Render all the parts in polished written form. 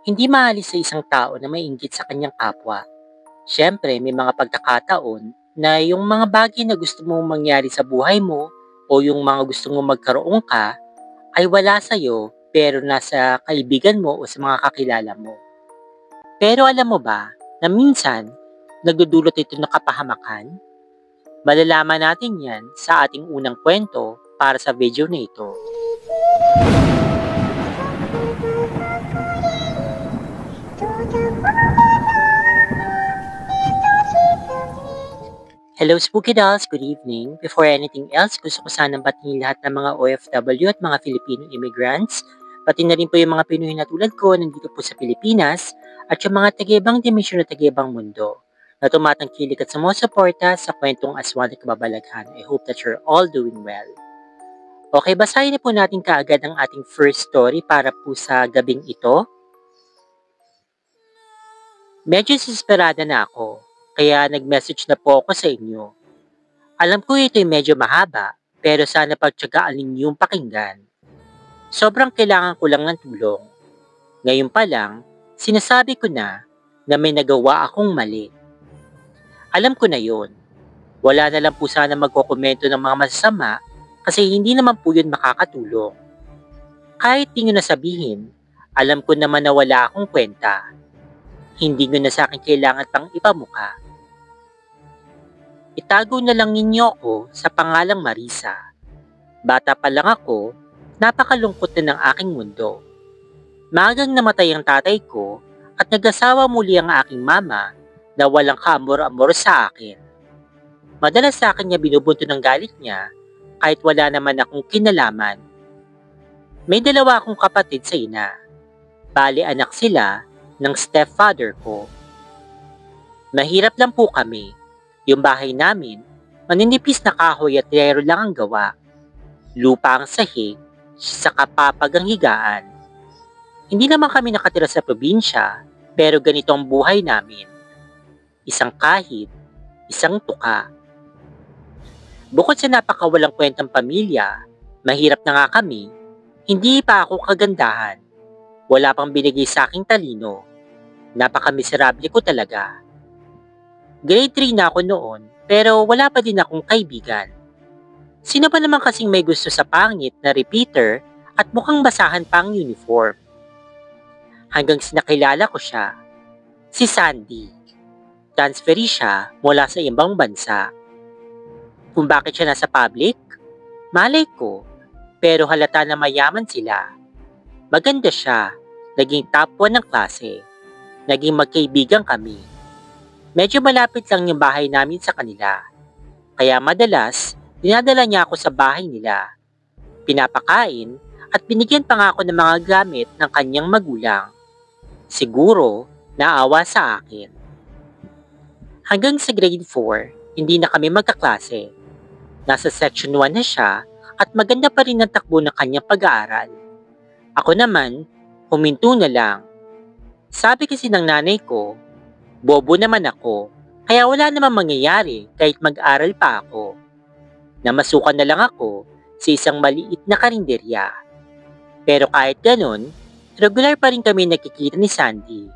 Hindi maalis sa isang tao na maiinggit sa kanyang kapwa. Siyempre, may mga pagkakataon na yung mga bagay na gusto mong mangyari sa buhay mo o yung mga gusto mong magkaroon ka ay wala sa'yo pero nasa kaibigan mo o sa mga kakilala mo. Pero alam mo ba na minsan nagdudulot ito ng kapahamakan? Malalaman natin yan sa ating unang kwento para sa video na ito. Hello Spooky Dolls, good evening. Before anything else, gusto ko sanang batiin lahat ng mga OFW at mga Filipino immigrants, pati na rin po yung mga Pinoy na tulad ko nandito po sa Pilipinas, at yung mga taga-ibang dimension at taga-ibang mundo na tumatangkilik at sumusuporta sa kwentong aswang at kababalaghan. I hope that you're all doing well. Okay, basahin na po natin kaagad ang ating first story para po sa gabing ito. Medyo desesperada na ako, kaya nag-message na po ako sa inyo. Alam ko ito'y medyo mahaba, pero sana pagtyagaan ninyong pakinggan. Sobrang kailangan ko lang ng tulong. Ngayon pa lang, sinasabi ko na may nagawa akong mali. Alam ko na yun. Wala na lang po sana magkokomento ng mga masasama kasi hindi naman po yun makakatulong. Kahit di nyo na sabihin, alam ko naman na wala akong kwenta. Hindi nyo na sa akin kailangan pang ipamuka. Itago na lang ninyo ako sa pangalang Marisa. Bata pa lang ako, napakalungkot na ng aking mundo. Maagang namatay ang tatay ko at nag-asawa muli ang aking mama na walang kaamor-amor sa akin. Madalas sa akin niya binubunto ng galit niya kahit wala naman akong kinalaman. May dalawa akong kapatid sa ina. Bali anak sila ng stepfather ko. Mahirap lang po kami. Yung bahay namin, maninipis na kahoy at yero lang ang gawa. Lupa ang sahig, sa kapapag ang higaan. Hindi naman kami nakatira sa probinsya, pero ganito ang buhay namin. Isang kahit, isang tuka. Bukod sa napakawalang kwentang pamilya, mahirap na nga kami, hindi pa ako kagandahan. Wala pang binigay sa aking talino. Napakamiserable ko talaga. Grade 3 na ako noon, pero wala pa din akong kaibigan. Sino ba naman kasing may gusto sa pangit na repeater at mukhang basahan pa ang uniform? Hanggang sinakilala ko siya, si Sandy. Transferi siya mula sa ibang bansa. Kung bakit siya nasa public? Malay ko, pero halata na mayaman sila. Maganda siya, naging top 1 ng klase. Naging magkaibigan kami. Medyo malapit lang yung bahay namin sa kanila. Kaya madalas, dinadala niya ako sa bahay nila. Pinapakain at binigyan pa nga ako ng mga gamit ng kanyang magulang. Siguro, naawa sa akin. Hanggang sa grade 4, hindi na kami magkaklase. Nasa section 1 na siya at maganda pa rin ang takbo ng kanyang pag-aaral. Ako naman, huminto na lang. Sabi kasi ng nanay ko, bobo naman ako, kaya wala namang mangyayari kahit mag-aral pa ako. Namasukan na lang ako sa isang maliit na karinderya. Pero kahit ganun, regular pa rin kami nakikita ni Sandy.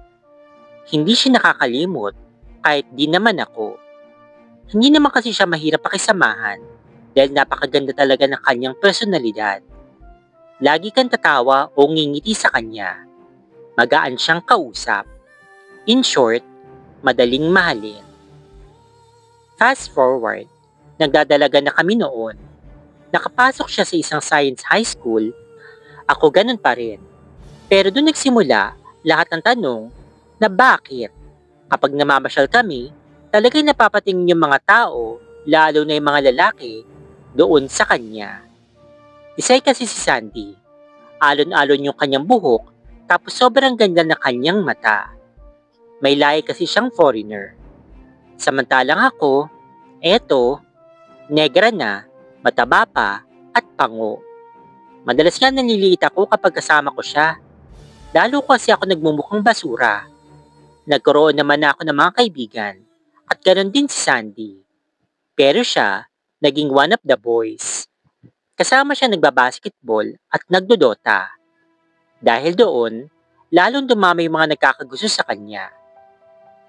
Hindi siya nakakalimot, kahit di naman ako. Hindi naman kasi siya mahirap pakisamahan dahil napakaganda talaga ng kanyang personalidad. Lagi kang tatawa o ngingiti sa kanya. Magaan siyang kausap. In short, madaling mahalin. Fast forward, nagdadalaga na kami noon. Nakapasok siya sa isang science high school. Ako ganun pa rin. Pero doon nagsimula lahat ng tanong na bakit. Kapag namamasyal kami, talagang napapatingin yung mga tao, lalo na yung mga lalaki, doon sa kanya. Isay kasi si Sandy. Alon-alon yung kanyang buhok, tapos sobrang ganda na kanyang mata. May lahi kasi siyang foreigner. Samantalang ako, eto, negra na, mataba pa, at pango. Madalas nga naliliit ako kapag kasama ko siya. Lalo kasi ako nagmumukhang basura. Nagkaroon naman ako ng mga kaibigan, at ganoon din si Sandy. Pero siya, naging one of the boys. Kasama siya nagbabasketball at nagdodota. Dahil doon, lalong dumami yung mga nagkakagusto sa kanya.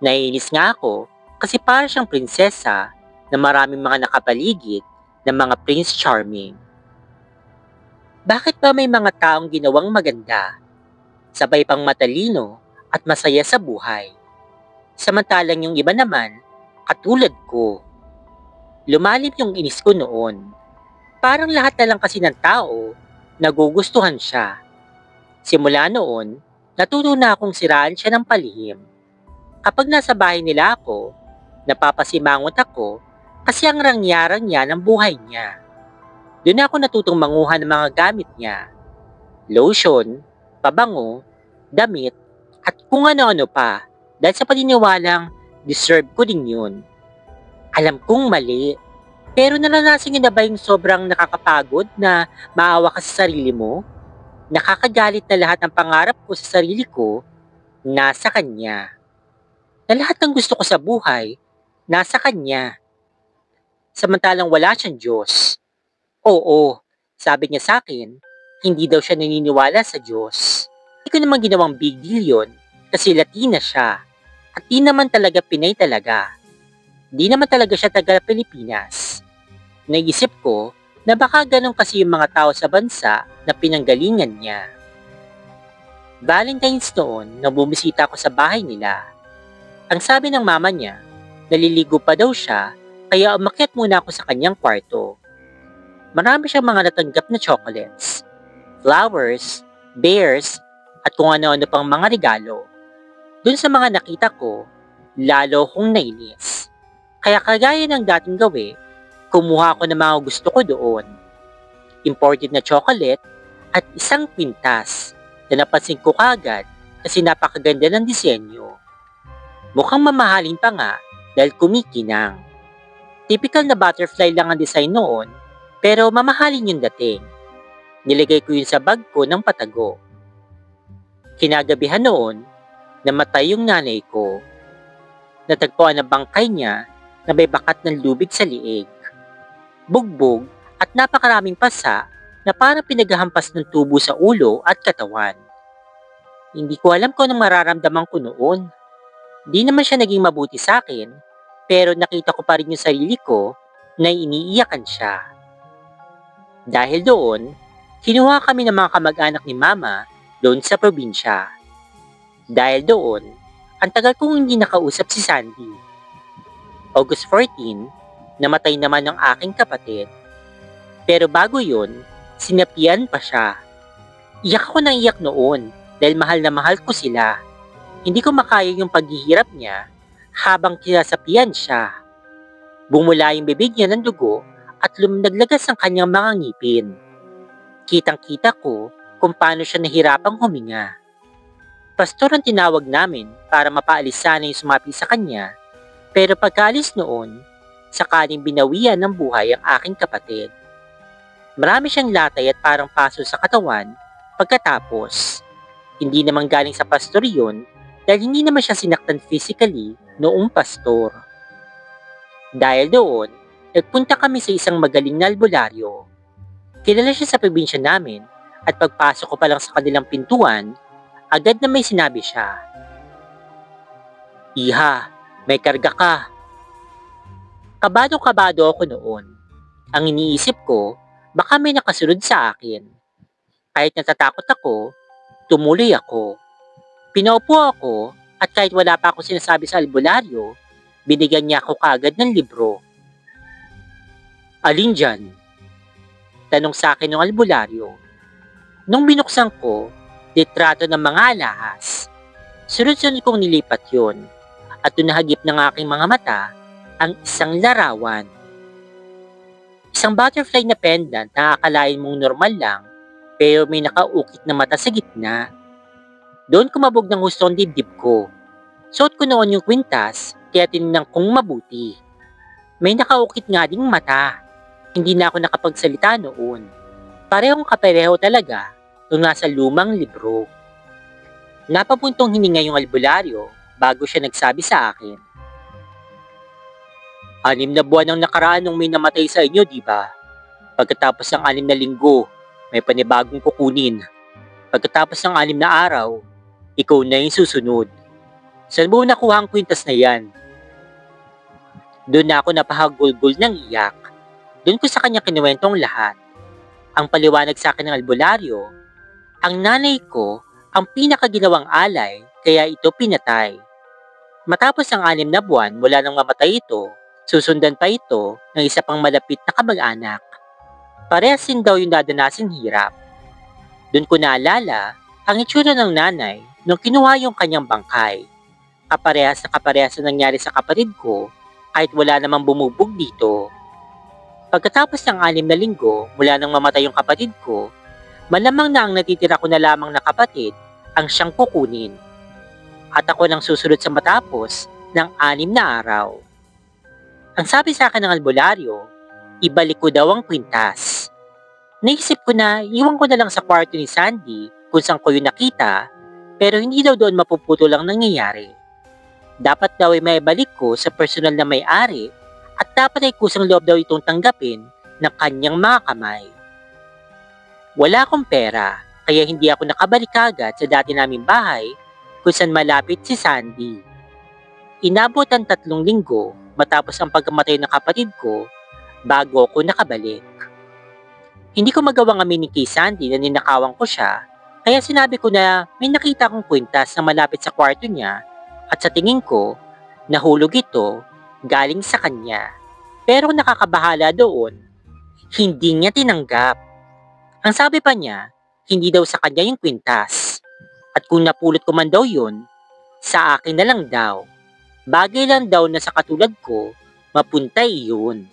Naiinis nga ako kasi para siyang prinsesa na maraming mga nakapaligid ng mga Prince Charming. Bakit ba may mga taong ginawang maganda, sabay pang matalino at masaya sa buhay? Samantalang yung iba naman, katulad ko, lumalim yung inis ko noon. Parang lahat na lang kasi ng tao, nagugustuhan siya. Simula noon, natuto na akong siraan siya ng palihim. Kapag nasa bahay nila ako, napapasimangot ako kasi ang rangyarang niya ng buhay niya. Doon ako natutong manguha ng mga gamit niya. Lotion, pabango, damit, at kung ano-ano pa dahil sa paniniwalang deserve ko din yun. Alam kong mali, pero naranasan niyo na ba yung sobrang nakakapagod na maawa ka sa sarili mo? Nakakagalit na lahat ng pangarap ko sa sarili ko, nasa kanya. Na lahat ng gusto ko sa buhay, nasa kanya. Samantalang wala siyang Diyos. Oo, sabi niya sa akin, hindi daw siya naniniwala sa Diyos. Hindi ko naman ginawang big deal yun kasi Latina siya. At di naman talaga Pinay talaga. Di naman talaga siya taga Pilipinas. Naisip ko na baka ganun kasi yung mga tao sa bansa na pinanggalingan niya. Valentine's noon na bumisita ako sa bahay nila. Ang sabi ng mama niya, naliligo pa daw siya kaya umakyat muna ako sa kanyang kwarto. Marami siyang mga natanggap na chocolates, flowers, bears, at kung ano-ano pang mga regalo. Doon sa mga nakita ko, lalo kong nainis. Kaya kagaya ng dating gawi, kumuha ako ng mga gusto ko doon. Imported na chocolate at isang pintas na napansin ko kagad kasi napakaganda ng disenyo. Mukhang mamahalin pa nga dahil kumikinang. Typical na butterfly lang ang design noon pero mamahalin yung dating. Nilagay ko yun sa bag ko ng patago. Kinagabihan noon, namatay yung nanay ko. Natagpuan ang bangkay niya na may bakat ng lubig sa liig. Bugbog at napakaraming pasa na parang pinaghahampas ng tubo sa ulo at katawan. Hindi ko alam kung anong mararamdaman ko noon. Di naman siya naging mabuti sa akin, pero nakita ko pa rin yung sarili ko na iniiyakan siya. Dahil doon, kinuha kami ng mga kamag-anak ni Mama doon sa probinsya. Dahil doon, ang tagal kong hindi nakausap si Sandy. August 14, namatay naman ang aking kapatid. Pero bago yun, sinapian pa siya. Iyak ako ng iyak noon dahil mahal na mahal ko sila. Hindi ko makaya yung paghihirap niya habang kinasapian siya. Bumula yung bibig niya ng dugo at naglagas ang kanyang mga ngipin. Kitang-kita ko kung paano siya nahirapang huminga. Pastor ang tinawag namin para mapaalis sana yung sumapi sa kanya, pero pagkaalis noon, sakaling binawian ng buhay ang aking kapatid. Marami siyang latay at parang paso sa katawan pagkatapos. Hindi naman galing sa pastor yun dahil hindi naman siya sinaktan physically noong pastor. Dahil doon, nagpunta kami sa isang magaling na albularyo. Kilala siya sa probinsya namin at pagpasok ko pa lang sa kanilang pintuan, agad na may sinabi siya. Iha, may karga ka. Kabado-kabado ako noon. Ang iniisip ko, baka may nakasunod sa akin. Kahit natatakot ako, tumuloy ako. Pinaupo ako at kahit wala pa ako sinasabi sa albularyo, binigyan niya ako kaagad ng libro. Alin dyan? Tanong sa akin ng albularyo. Nung binuksan ko, litrato ng mga alahas. Sunod-sunod kong nilipat yun at tunahagip ng aking mga mata ang isang larawan. Isang butterfly na pendant na akalain mong normal lang pero may nakaukit na mata sa gitna. Doon kumabog ng husto ang dibdib ko. Suot ko noon yung kwintas kaya tinignan kong mabuti. May nakaukit nga ding mata. Hindi na ako nakapagsalita noon. Parehong kapareho talaga nung nasa lumang libro. Napapuntong hininga yung albularyo bago siya nagsabi sa akin. 6 na buwan ang nakaraan nung may namatay sa inyo, di ba? Pagkatapos ng 6 na linggo, may panibagong kukunin. Pagkatapos ng 6 na araw, Ikaw na yung susunod. Saan mo nakuha ang kwintas na yan? Doon na ako napahagulgol ng iyak. Doon ko sa kanya kinuwentong lahat. Ang paliwanag sa akin ng albularyo, ang nanay ko ang pinakaginawang alay kaya ito pinatay. Matapos ang 6 na buwan mula nang mamatay ito, susundan pa ito ng isa pang malapit na kamag-anak. Parehas din daw yung dadanasin hirap. Doon ko naalala ang itsura ng nanay nung kinuha yung kanyang bangkay. Kaparehas na kaparehas na nangyari sa kapatid ko kahit wala namang bumubog dito. Pagkatapos ng 6 na linggo mula nang mamatay yung kapatid ko, malamang na ang natitira ko na lamang na kapatid ang siyang kukunin. At ako nang susunod sa matapos ng 6 na araw. Ang sabi sa akin ng albularyo, ibalik ko daw ang kwintas. Naisip ko na iwan ko na lang sa kwarto ni Sandy kung saan ko yung nakita, pero hindi daw doon mapuputol ang nangyayari. Dapat daw ay maibalik ko sa personal na may-ari at dapat ay kusang loob daw itong tanggapin ng kanyang mga kamay. Wala akong pera, kaya hindi ako nakabalik agad sa dati naming bahay kung saan malapit si Sandy. Inabot ang 3 linggo matapos ang pagkamatay ng kapatid ko bago ako nakabalik. Hindi ko magawang aminin kay Sandy na ninakawan ko siya, kaya sinabi ko na may nakita akong kwintas na malapit sa kwarto niya at sa tingin ko, nahulog ito galing sa kanya. Pero nakakabahala doon, hindi niya tinanggap. Ang sabi pa niya, hindi daw sa kanya yung kwintas. At kung napulot ko man daw yun, sa akin na lang daw. Bagay lang daw na sa katulad ko, mapunta iyon.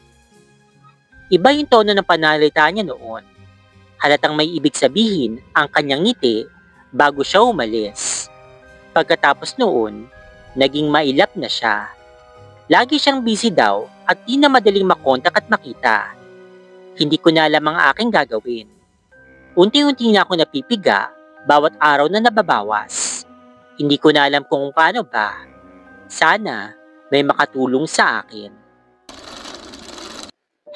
Iba yung tono ng panalita niya noon. Halatang may ibig sabihin ang kanyang ngiti bago siya umalis. Pagkatapos noon, naging mailap na siya. Lagi siyang busy daw at di na madaling makontak at makita. Hindi ko na alam ang aking gagawin. Unti-unti na ako napipiga bawat araw na nababawas. Hindi ko na alam kung paano ba. Sana may makatulong sa akin.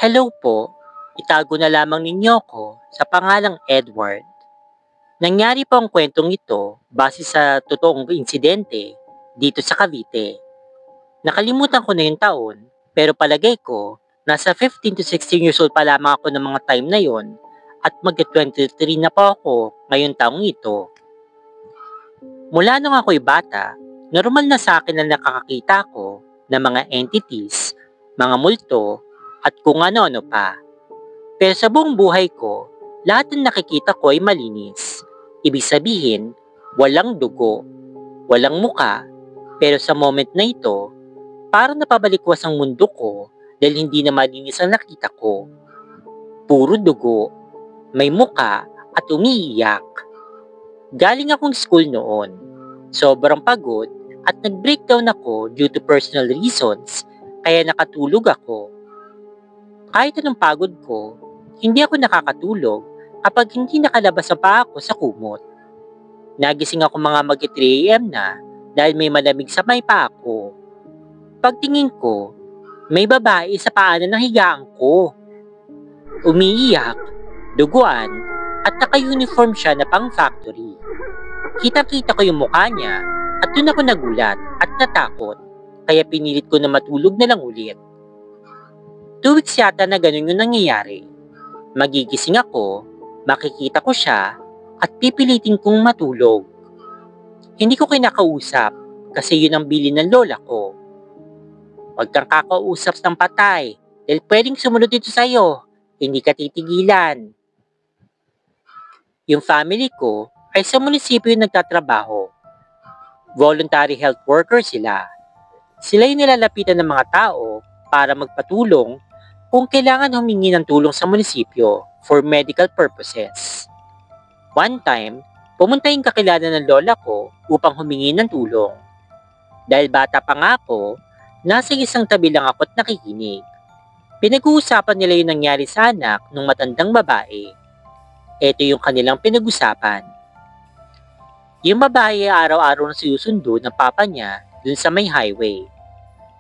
Hello po, itago na lamang ninyo ko sa pangalang Edward. Nangyari po ang kwentong ito base sa totoong insidente dito sa Cavite. Nakalimutan ko na yung taon, pero palagay ko nasa 15 to 16 years old pa lamang ako ng mga time na yon at mag-23 na po ako ngayong taong ito. Mula nung ako'y bata, normal na sa akin na nakakakita ko ng mga entities, mga multo, at kung ano-ano pa. Pero sa buong buhay ko, lahat ng nakikita ko ay malinis. Ibig sabihin, walang dugo, walang muka, pero sa moment na ito, parang napabalikwas ang mundo ko dahil hindi na malinis ang nakita ko. Puro dugo, may muka at umiiyak. Galing akong school noon. Sobrang pagod at nag-breakdown ako due to personal reasons kaya nakatulog ako. Kahit anong pagod ko, hindi ako nakakatulog kapag hindi nakalabas pa ako sa kumot. Nagising ako mga mag-3 AM na dahil may malamig sa may paa ko. Pagtingin ko, may babae sa paanan ng higaan ko. Umiiyak, duguan, at naka-uniform siya na pang factory. Kitang-kita ko yung mukha niya at doon ako nagulat at natakot, kaya pinilit ko na matulog na lang ulit. 2 weeks yata na ganun yung nangyayari. Magigising ako, makikita ko siya, at pipilitin kong matulog. Hindi ko kinakausap kasi yun ang bilin ng lola ko. Huwag kang kakausap ng patay dahil pwedeng sumunod ito sa'yo. Hindi ka titigilan. Yung family ko ay sa munisipyo yung nagtatrabaho. Voluntary health worker sila. Sila yung nilalapitan ng mga tao para magpatulong kung kailangan humingi ng tulong sa munisipyo for medical purposes. One time, pumunta yung kakilala ng lola ko upang humingi ng tulong. Dahil bata pa nga ako, nasa isang tabi lang ako at nakikinig. Pinag-uusapan nila yung nangyari sa anak ng matandang babae. Ito yung kanilang pinag-usapan. Yung babae araw-araw na sinusundo ng papa niya dun sa may highway.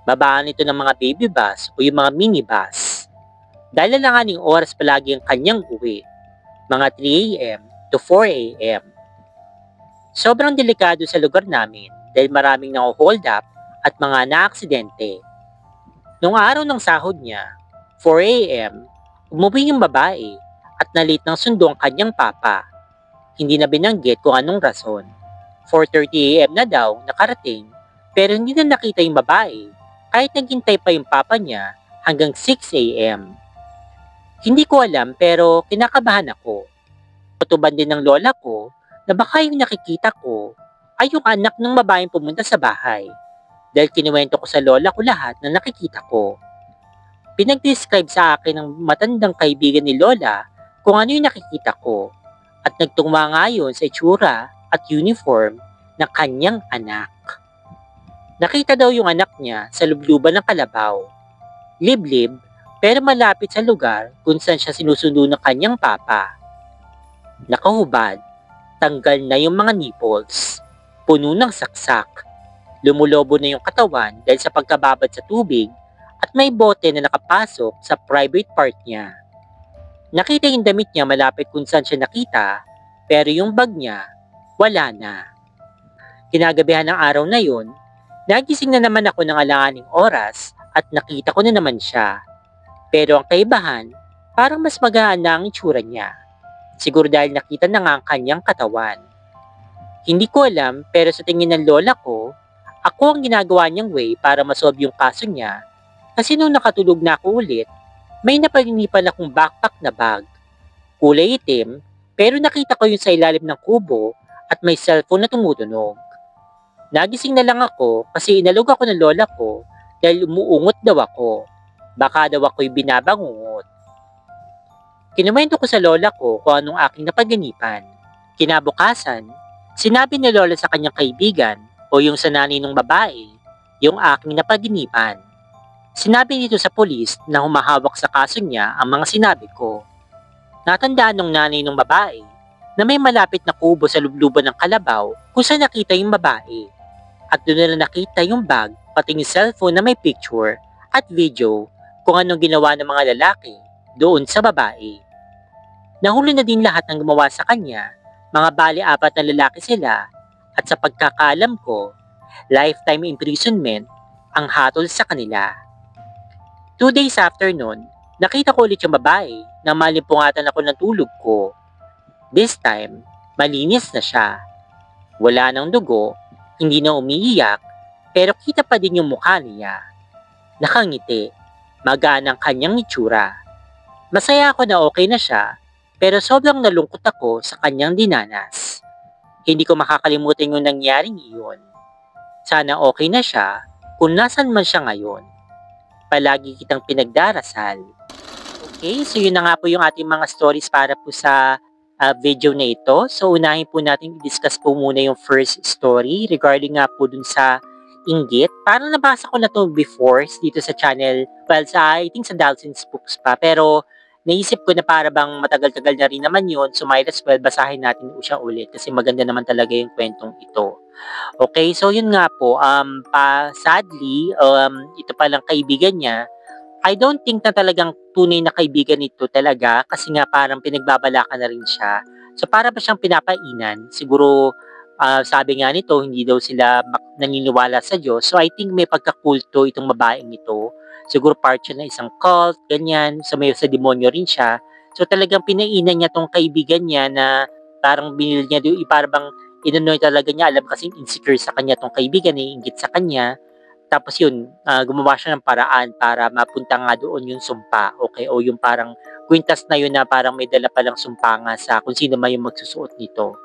Babaan ito ng mga baby bus o yung mga minibus. Dahil alanganing oras palagi ang kanyang uwi, mga 3 AM to 4 AM. Sobrang delikado sa lugar namin dahil maraming nang-hold up at mga naaksidente. Noong araw ng sahod niya, 4 a.m., umuwi yung babae at nalit ng sundo ang kanyang papa. Hindi na binanggit kung anong rason. 4:30 a.m. na daw nakarating pero hindi na nakita yung babae kahit naghintay pa yung papa niya hanggang 6 a.m. Hindi ko alam pero kinakabahan ako. Tutuban din ng lola ko na baka yung nakikita ko ay yung anak ng babaeng pumunta sa bahay dahil kinuwento ko sa lola ko lahat na nakikita ko. Pinag-describe sa akin ng matandang kaibigan ni lola kung ano yung nakikita ko at nagtungma nga yun sa itsura at uniform ng kanyang anak. Nakita daw yung anak niya sa lubluban ng kalabaw. Liblib pero malapit sa lugar kung saan siya sinusundo ng kanyang papa. Nakahubad, tanggal na yung mga nipples, puno ng saksak, lumulobo na yung katawan dahil sa pagkababad sa tubig at may bote na nakapasok sa private part niya. Nakita yung damit niya malapit kung saan siya nakita pero yung bag niya, wala na. Kinagabihan ng araw na yun, nagising na naman ako ng alanganing oras at nakita ko na naman siya. Pero ang kaibahan, parang mas magaan na ang itsura niya. Siguro dahil nakita na nga ang kanyang katawan. Hindi ko alam pero sa tingin ng lola ko, ako ang ginagawa niyang way para masolve yung kaso niya kasi nung nakatulog na ako ulit, may napaginipan akong backpack na bag. Kulay itim pero nakita ko yung sa ilalim ng kubo at may cellphone na tumutunog. Nagising na lang ako kasi inalog ako ng lola ko dahil umuungot daw ako. Baka daw ako'y binabangungot. Kinuwento ko sa lola ko kung anong aking napaginipan. Kinabukasan, sinabi ni lola sa kanyang kaibigan o yung sa nanay ng babae, yung aking napaginipan. Sinabi nito sa pulis na humahawak sa kaso niya ang mga sinabi ko. Natandaan ng nanay ng babae na may malapit na kubo sa lubluban ng kalabaw kung saan nakita yung babae. At doon na nakita yung bag pati yung cellphone na may picture at video kung anong ginawa ng mga lalaki doon sa babae. Nahuli na din lahat ng gumawa sa kanya, mga bali 4 na lalaki sila at sa pagkakaalam ko, lifetime imprisonment ang hatol sa kanila. 2 days after nun, nakita ko ulit yung babae na malimpungatan ako ng tulog ko. This time, malinis na siya. Wala nang dugo, hindi na umiiyak, pero kita pa din yung mukha niya. Nakangiti, magaan ang kanyang itsura. Masaya ako na okay na siya, pero sobrang nalungkot ako sa kanyang dinanas. Hindi ko makakalimutan yung nangyaring iyon. Sana okay na siya kung nasan man siya ngayon. Palagi kitang pinagdarasal. Okay, so yun na nga po yung ating mga stories para po sa video na ito. So unahin po natin i-discuss po muna yung first story regarding nga po dun sa inggit. Parang nabasa ko na to before dito sa channel. Well, I think sa Dalton's Books pa. Pero naisip ko na para bang matagal-tagal na rin naman yun. So might as well basahin natin siya ulit kasi maganda naman talaga yung kwentong ito. Okay, so yun nga po. Sadly, ito palang kaibigan niya. I don't think na talagang tunay na kaibigan nito talaga kasi nga parang pinagbabalakan na rin siya. So para ba siyang pinapainan? Siguro sabi nga nito, hindi daw sila naniniwala sa Diyos. So I think may pagkakulto itong babaeng ito. Siguro part siya ng isang cult, ganyan. So may sa demonyo rin siya. So talagang pinainan niya tong kaibigan niya na parang binil niya doon, parang inunoy talaga niya. Alam kasi insecure sa kanya tong kaibigan, iinggit sa kanya. Tapos yun, gumawa siya ng paraan para mapunta nga doon yung sumpa, okay? O yung parang kwintas na yun na parang may dala palang sumpa nga sa kung sino man yung magsusuot nito.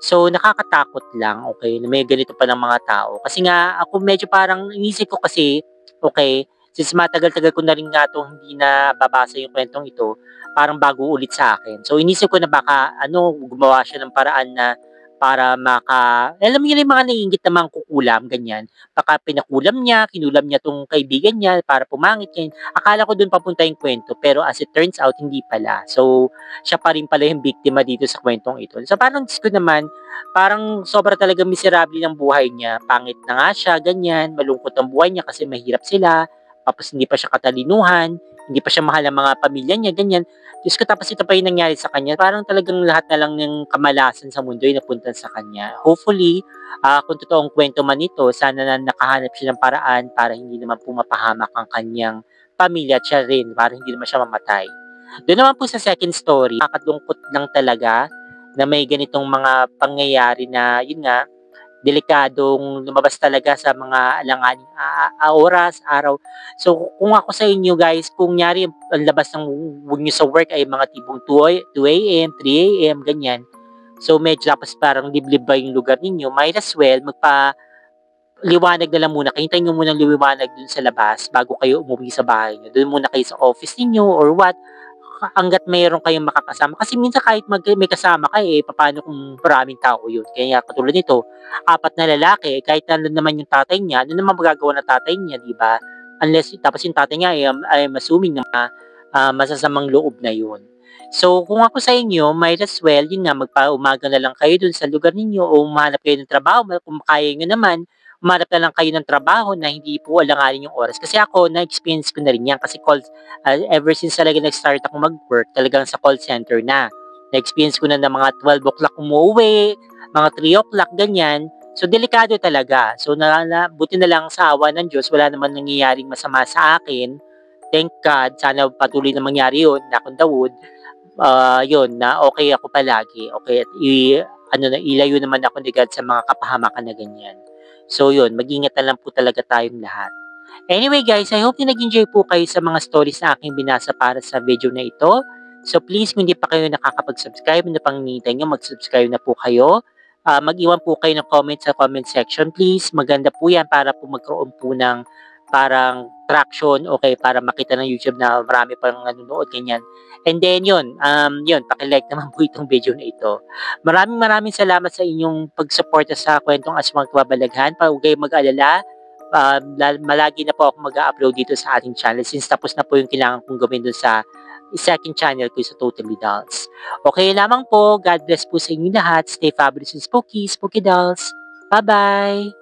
So, nakakatakot lang, okay, na may ganito pa ng mga tao. Kasi nga, ako medyo parang inisip ko kasi, okay, since matagal-tagal ko na rin nga itong hindi na babasa yung kwentong ito, parang bago ulit sa akin. So, inisip ko na baka, gumawa siya ng paraan na para alam niyo yung mga naiinggit na mga kukulam, ganyan. Baka pinakulam niya, kinulam niya tong kaibigan niya para pumangit yan. Akala ko dun papunta yung kwento, pero as it turns out, hindi pala. So, siya pa rin pala yung biktima dito sa kwentong ito. So, parang ko naman, parang sobra talaga miserable ng buhay niya. Pangit na nga siya, ganyan. Malungkot ang buhay niya kasi mahirap sila. Tapos hindi pa siya katalinuhan. hindi pa siya mahal ng mga pamilya niya, ganyan. Diyos ko, tapos ito pa yung nangyari sa kanya. Parang talagang lahat na lang ng kamalasan sa mundo ay napunta sa kanya. Hopefully, kung totoong kwento man ito, sana na nakahanap siya ng paraan para hindi naman pumapahamak ang kanyang pamilya at siya rin, para hindi naman siya mamatay. Doon naman po sa second story, nakakalungkot lang talaga na may ganitong mga pangyayari na, yun nga, delikadong lumabas talaga sa mga alanganing oras, araw. So, kung ako sa inyo guys, kung nyari ang labas ng huwag nyo sa work ay mga tipong 2 a.m., 3 a.m., ganyan. So, medyo tapos parang liblib ba yung lugar ninyo, might as well liwanag na lang muna. Hintayin nyo muna liwanag dun sa labas bago kayo umuwi sa bahay nyo. Doon muna kayo sa office ninyo or what, hangga't mayroon kayong makakasama. Kasi minsan kahit may kasama ka, paano kung maraming tao yun? Kaya katulad nito, 4 na lalaki, kahit nandun naman yung tatay niya, ano naman magagawa ng tatay niya, di ba? Unless, tapos yung tatay niya ay assuming na masasamang loob na yun. So, kung ako sa inyo, might as well, yun nga, magpa-umaga na lang kayo dun sa lugar ninyo o umahanap kayo ng trabaho. Kung kaya nyo naman, umanap na lang kayo ng trabaho na hindi po alanganin yung oras. Kasi ako, na-experience ko na rin yan. Kasi ever since talaga nag-start ako mag-work, talagang sa call center na. Na-experience ko na ng mga 12 o'clock umuwi, mga 3 o'clock, ganyan. So, delikado talaga. So, buti na lang sa awa ng Diyos, wala naman nangyayaring masama sa akin. Thank God, sana patuloy na mangyari yun, knock on the wood. Yun, na okay ako palagi. Okay, at ilayo naman ako ni God sa mga kapahamakan na ganyan. So yun, mag-ingat na lang po talaga tayong lahat. Anyway guys, I hope na nag-enjoy po kayo sa mga stories na aking binasa para sa video na ito. So please, kung hindi pa kayo nakakapag-subscribe, ano pang hinihintay nyo, mag-subscribe na po kayo. Mag-iwan po kayo ng comment sa comment section please. Maganda po yan para po magkaroon po ng parang traction, okay, para makita ng YouTube na marami pang nanonood, ganyan. And then yun, paki-like naman po itong video na ito. Maraming salamat sa inyong pagsuporta sa kwentong Aswang Kababalaghan. Huwag kayong mag-alala. Malagi na po ako mag-upload dito sa ating channel since tapos na po yung kailangan kong gawin dun sa second channel ko sa Totally Dolls. Okay lamang po. God bless po sa inyo lahat. Stay fabulous and spooky, Spooky Dolls. Bye-bye!